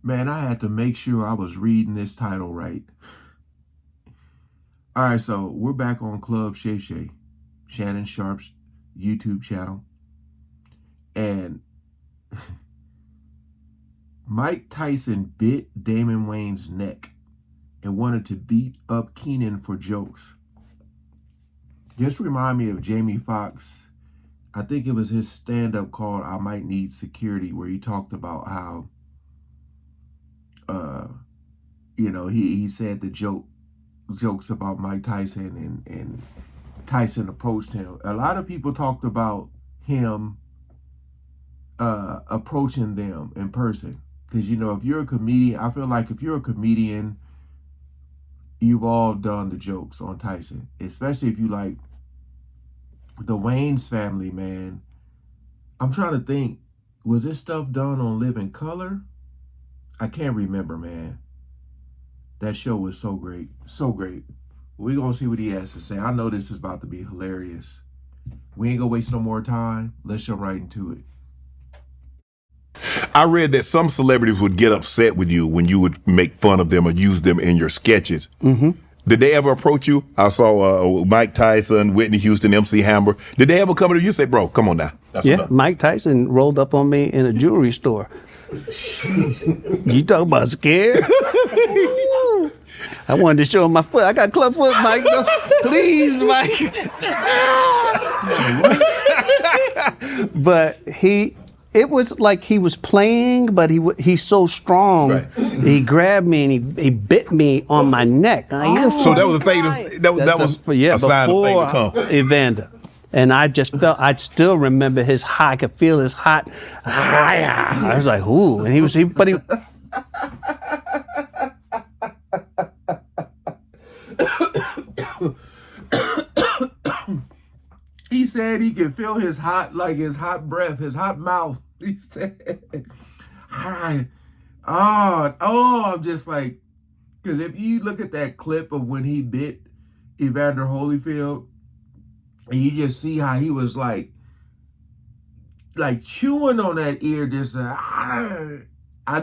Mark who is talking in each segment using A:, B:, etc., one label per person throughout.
A: Man, I had to make sure I was reading this title right. All right, so we're back on Club Shay Shay, Shannon Sharp's YouTube channel. And Mike Tyson bit Damon Wayans' neck and wanted to beat up Keenen for jokes. Just remind me of Jamie Foxx. I think it was his stand-up called I Might Need Security, where he talked about how, he said the jokes about Mike Tyson and Tyson approached him. A lot of people talked about him approaching them in person. Because, if you're a comedian, I feel like if you're a comedian, you've all done the jokes on Tyson. Especially if you like the Wayans family, man. I'm trying to think, was this stuff done on Living Color? I can't remember, man. That show was so great. So great. We're going to see what he has to say. I know this is about to be hilarious. We ain't going to waste no more time. Let's jump right into it.
B: I read that some celebrities would get upset with you when you would make fun of them or use them in your sketches.
C: Mm-hmm.
B: Did they ever approach you? I saw Mike Tyson, Whitney Houston, MC Hammer. Did they ever come to you and say, bro, come on now? That's enough.
C: Mike Tyson rolled up on me in a jewelry store. You talking about scared? I wanted to show him my foot. I got club foot, Mike. No, please, Mike. But it was like he was playing, but he's so strong.
B: Right.
C: He grabbed me and he bit me on my neck.
B: So that was the thing. That was a sign of the thing to come.
C: Evander. And I just I still remember his hot. I could feel his hot. I was like, ooh. And he.
A: He said he could feel his hot breath, his hot mouth. He said, I'm just like, because if you look at that clip of when he bit Evander Holyfield, and you just see how he was like chewing on that ear, just I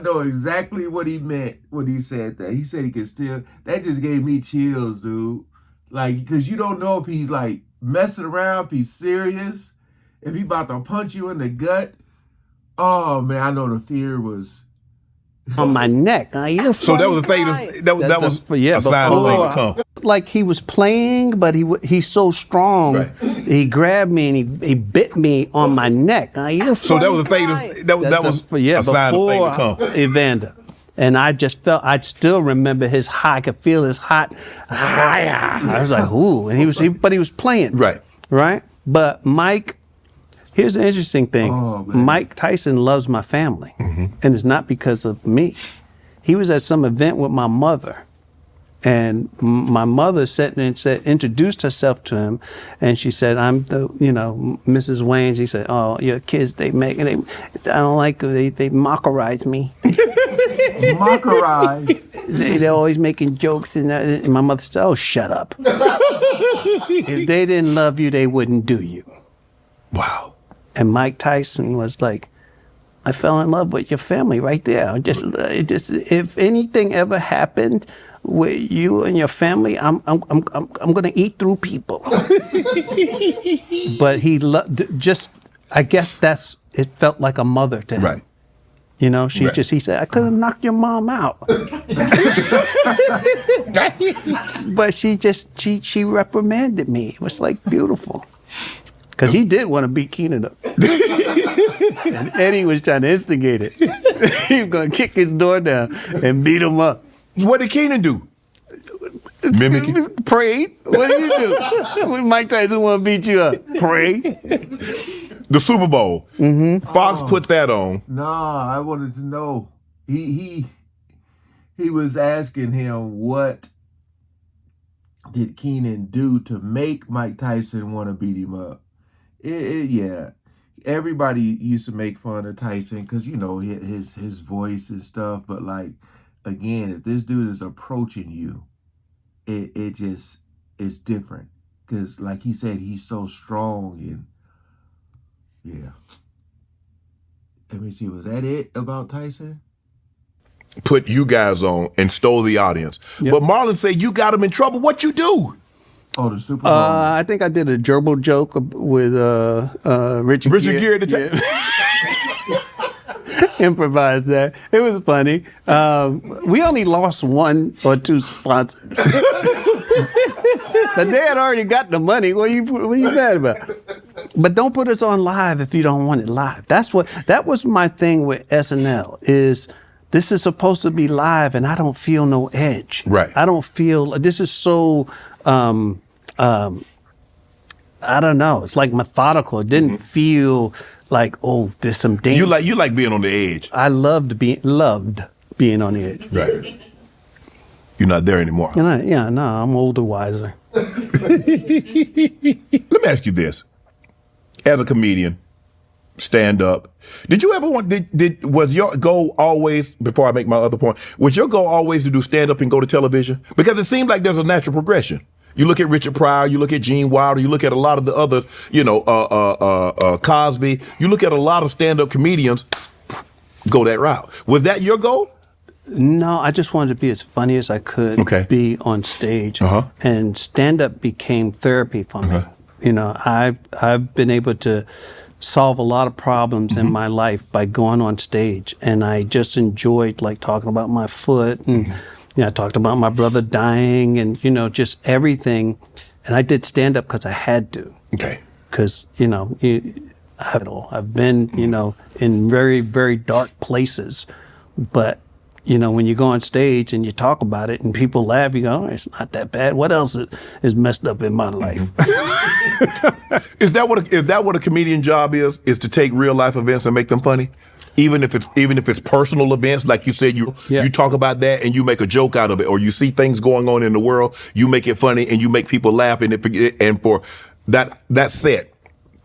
A: know exactly what he meant when he said that. He said he could still, that just gave me chills, dude. Like, because you don't know if he's like messing around, if he's serious, if he about to punch you in the gut. Oh man, I know the fear was
C: on my neck.
B: So that was the thing. That was a sign of the thing to come.
C: Like he was playing, but he's so strong.
B: Right.
C: He grabbed me and he bit me on my neck.
B: So that was the thing. That was a sign of the thing to come.
C: Evander. And I still remember his hot. I could feel his hot. I was like, ooh. And he was playing.
B: Right.
C: Right. But Mike, here's the interesting thing.
A: Oh,
C: Mike Tyson loves my family.
B: Mm-hmm.
C: And it's not because of me. He was at some event with my mother. And my mother introduced herself to him, and she said, "I'm the, Mrs. Wayans." He said, "Oh, your kids, I don't like, they mockerize me."
A: Mockerize?
C: They're always making jokes, and my mother said, "Oh, shut up. If they didn't love you, they wouldn't do you."
B: Wow.
C: And Mike Tyson was like, "I fell in love with your family right there. Just if anything ever happened with you and your family, I'm gonna eat through people." But he I guess it felt like a mother to him.
B: Right.
C: He said, "I could have knocked your mom out." But she reprimanded me. It was like beautiful. Because he did want to beat Keenen up. And Eddie was trying to instigate it. He was going to kick his door down and beat him up.
B: What did Keenen do? Mimic it?
C: Prayed. What did you do? When Mike Tyson want to beat you up? Pray.
B: The Super Bowl. Mm-hmm. Fox put that on.
A: Nah, I wanted to know. He was asking him, what did Keenen do to make Mike Tyson want to beat him up? Yeah. Everybody used to make fun of Tyson because, his voice and stuff. But, like, again, if this dude is approaching you, it just is different. Because, like he said, he's so strong. And, yeah. Let me see. Was that it about Tyson?
B: put you guys on and stole the audience.
C: Yep.
B: But Marlon said you got him in trouble. What you do?
A: Oh, the Super Bowl.
C: I think I did a gerbil joke with Richard
B: Gere at the time.
C: Improvised that. It was funny. We only lost 1 or 2 sponsors. But they had already got the money. What are you mad about? But don't put us on live if you don't want it live. That was my thing with SNL is this is supposed to be live and I don't feel no edge.
B: Right.
C: I don't feel, this is so, I don't know. It's like methodical. It didn't feel like, oh, there's some danger.
B: You like being on the edge.
C: I loved being on the edge.
B: Right. You're not there anymore.
C: I'm older, wiser.
B: Let me ask you this. As a comedian, stand up, did you ever was your goal always, before I make my other point, was your goal always to do stand up and go to television? Because it seems like there's a natural progression. You look at Richard Pryor, you look at Gene Wilder, you look at a lot of the others, Cosby, you look at a lot of stand up comedians go that route. Was that your goal?
C: No, I just wanted to be as funny as I could be on stage. And stand-up became therapy for me. I've been able to solve a lot of problems in my life by going on stage. And I just enjoyed like talking about my foot and I talked about my brother dying and, just everything. And I did stand-up because I had to.
B: Okay.
C: Because, I've been, in very, very dark places. But when you go on stage and you talk about it and people laugh, you go, oh, it's not that bad. What else is messed up in my life?
B: Is that what a comedian job is to take real life events and make them funny? Even if it's personal events, like you said, you talk about that and you make a joke out of it, or you see things going on in the world, you make it funny and you make people laugh, and for that set,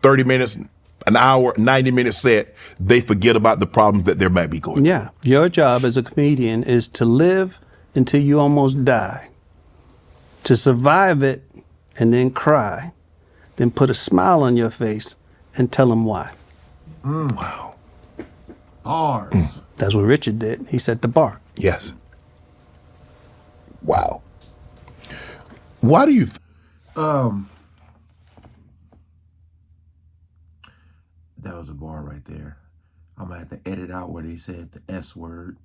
B: 30 minutes, an hour, 90-minute set, they forget about the problems that they might be going through.
C: Yeah. Your job as a comedian is to live until you almost die, to survive it and then cry, then put a smile on your face and tell them why.
B: Wow.
A: Bars.
C: That's what Richard did. He set the bar.
B: Yes. Wow. Why do you
A: That was a bar right there. I'm gonna have to edit out where they said the S word.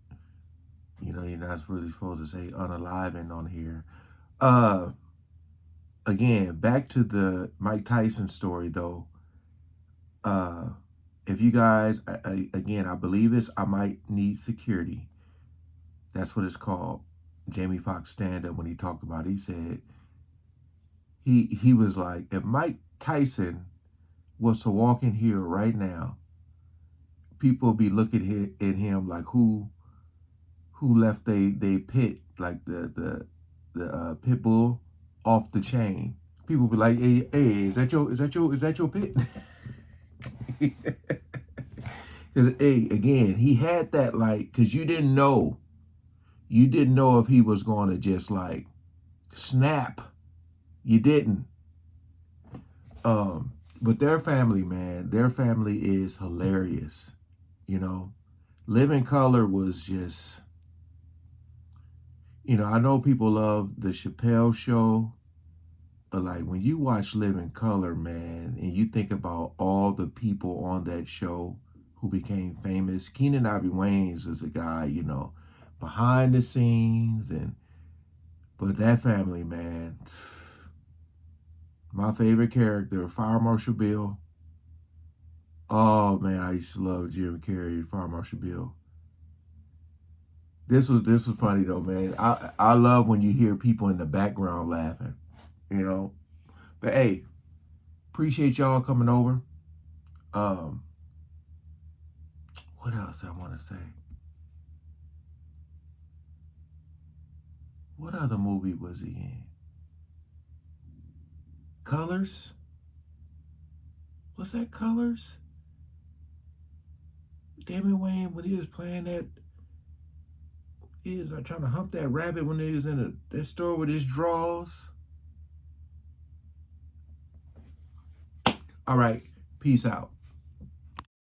A: You're not really supposed to say unaliving on here. Again, back to the Mike Tyson story though. If you guys, I believe this, I might need security. That's what it's called. Jamie Foxx stand up when he talked about it, he said he was like, if Mike Tyson was to walk in here right now, people be looking at him like who left they pit, like the pit bull off the chain. People be like, hey, is that your pit? Because again, he had that like, because you didn't know if he was going to just like snap. You didn't. But their family, man, their family is hilarious. Living Color was just, I know people love the Chappelle Show, but like when you watch Living Color, man, and you think about all the people on that show who became famous, Keenen Wayans was a guy, behind the scenes, but that family, man. My favorite character, Fire Marshal Bill. Oh man, I used to love Jim Carrey, Fire Marshal Bill. This was funny though, man. I love when you hear people in the background laughing, But hey, appreciate y'all coming over. What else I want to say? What other movie was he in? Colors? Was that Colors? Damon Wayans, when he was playing that, he was trying to hump that rabbit when he was in that store with his drawers. All right, peace out.